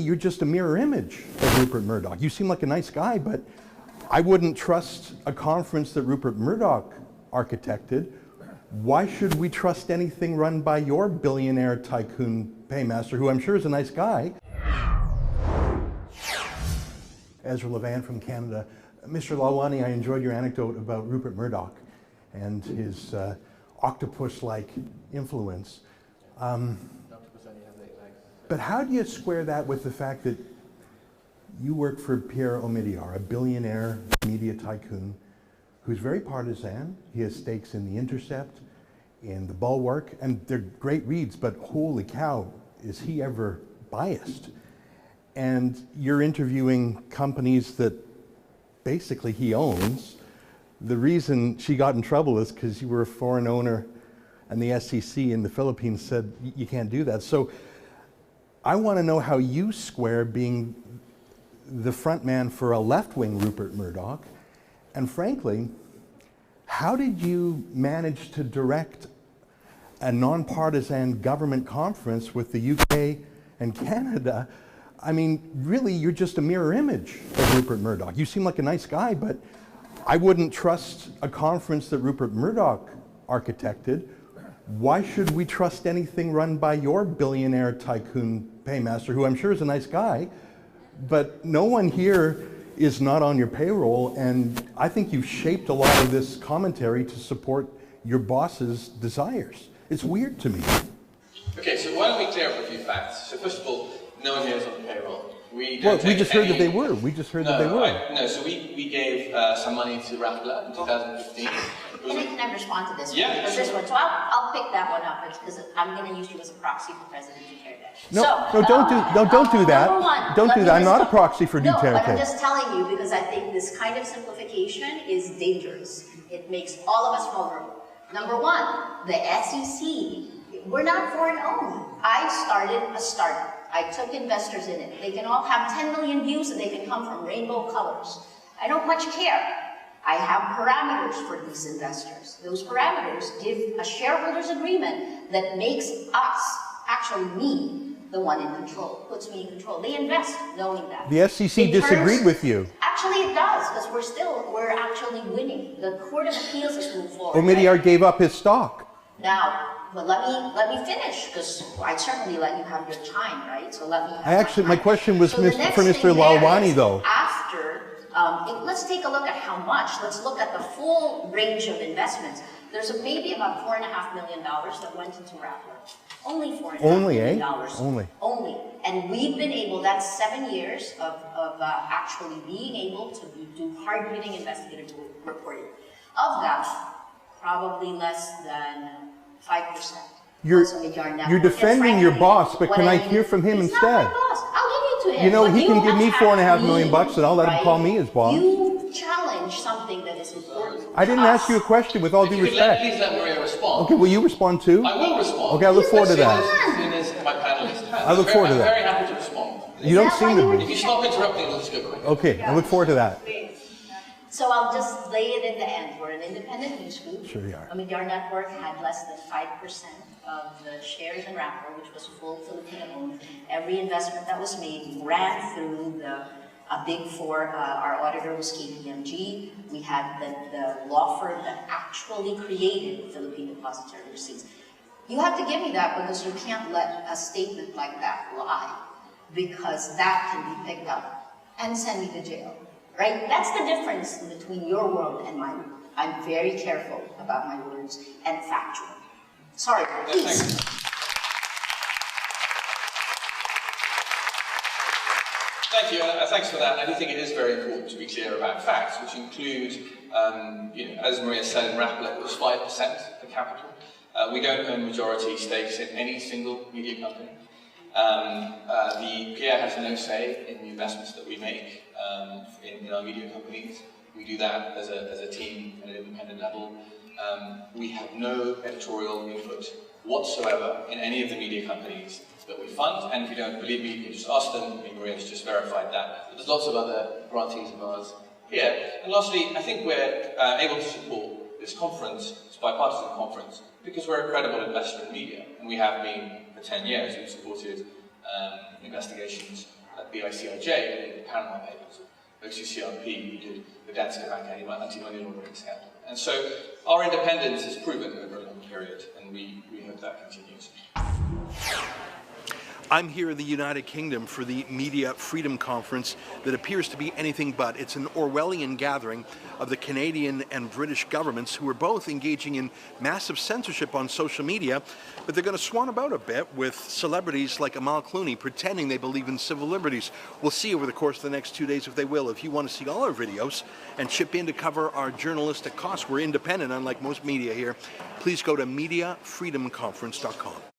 You're just a mirror image of Rupert Murdoch. You seem like a nice guy, but I wouldn't trust a conference that Rupert Murdoch architected. Why should we trust anything run by your billionaire tycoon paymaster, who I'm sure is a nice guy? Ezra Levant from Canada. Mr. Lalwani, I enjoyed your anecdote about Rupert Murdoch and his octopus-like influence. But how do you square that with the fact that you work for Pierre Omidyar, a billionaire media tycoon who's very partisan? He has stakes in The Intercept, in The Bulwark, and they're great reads, but holy cow, is he ever biased? And you're interviewing companies that basically he owns. The reason she got in trouble is because you were a foreign owner and the SEC in the Philippines said you can't do that. So I want to know how you square being the front man for a left-wing Rupert Murdoch, and frankly, how did you manage to direct a nonpartisan government conference with the UK and Canada? I mean, really, you're just a mirror image of Rupert Murdoch. You seem like a nice guy, but I wouldn't trust a conference that Rupert Murdoch architected. Why should we trust anything run by your billionaire tycoon paymaster, who I'm sure is a nice guy, but no one here is not on your payroll, and I think you've shaped a lot of this commentary to support your boss's desires. It's weird to me. Okay, so why don't we clear up a few facts? So first of all, no one here is on the payroll. We just heard that they were. We just heard that they were. No, so we gave some money to Rappler in 2015. Can I respond to this? Yeah, because sure. this one. So I'll pick that one up because I'm going to use you as a proxy for President Duterte. No, so, don't do that. Number one, don't do that. I'm not a proxy for Duterte. No, but I'm just telling you because I think this kind of simplification is dangerous. It makes all of us vulnerable. Number one, the SEC, we're not foreign owned. I started a startup. I took investors in it. They can all have 10 million views and they can come from rainbow colors. I don't much care. I have parameters for these investors. Those parameters give a shareholders agreement that makes us, actually me, the one in control, puts me in control. They invest knowing that. The SEC disagreed with you. Actually it does, because we're actually winning. The Court of Appeals has moved forward. Omidyar gave up his stock. Now, but let me finish, because I certainly let you have your time, right? So let me have my question was for Mr. Lalwani, though. After, let's take a look at how much. Let's look at the full range of investments. There's maybe about $4.5 million that went into Rappler. Only $4.5 million. Only. And we've been able, that's 7 years of actually being able to do hard-hitting investigative reporting. Of that, probably less than 5%. You're defending your boss, but can I hear from him instead? Not my boss. I'll give you to him. You know, he can give me $4.5 million, and I'll let him call me his boss. You challenge something that is important. I didn't ask you a question with all due respect. Please let Maria respond. Okay, will you respond too? I will respond. Okay, I look forward to that. My panelist has. I look forward to that. I'm very happy to respond. You don't seem to be. If you stop interrupting, let's go quick. Okay, I look forward to that. So I'll just lay it in the end. We're an independent news group. Sure you are. Omidyar Network had less than 5% of the shares in Rappler, which was full Filipino owned. Every investment that was made ran through the Big Four. Our auditor was KPMG. We had the law firm that actually created Philippine Depository Receipts. You have to give me that because you can't let a statement like that lie, because that can be picked up and send me to jail. Right? That's the difference between your world and mine. I'm very careful about my words and factual. Sorry, please. Thank you. Thanks for that. I do think it is very important to be clear about facts, which include, as Maria said, in Rappler, it was 5% of the capital. We don't own majority stakes in any single media company. The Pierre has no say in the investments that we make in our media companies. We do that as a team at an independent level. We have no editorial input whatsoever in any of the media companies that we fund, and if you don't believe me, you can just ask them. I mean, Maria's just verified that. But there's lots of other grantees of ours here. And lastly, I think we're able to support this conference, this bipartisan conference, because we're a credible investor in media, and we have been for 10 years. We've supported investigations BICIJ did the Panama Papers, OCCRP who did the Danske Bank anti-money laundering scandal. And so our independence is proven over a long period, and we hope that continues. I'm here in the United Kingdom for the Media Freedom Conference that appears to be anything but. It's an Orwellian gathering of the Canadian and British governments who are both engaging in massive censorship on social media, but they're going to swan about a bit with celebrities like Amal Clooney pretending they believe in civil liberties. We'll see over the course of the next 2 days if they will. If you want to see all our videos and chip in to cover our journalistic costs, we're independent unlike most media here, please go to mediafreedomconference.com.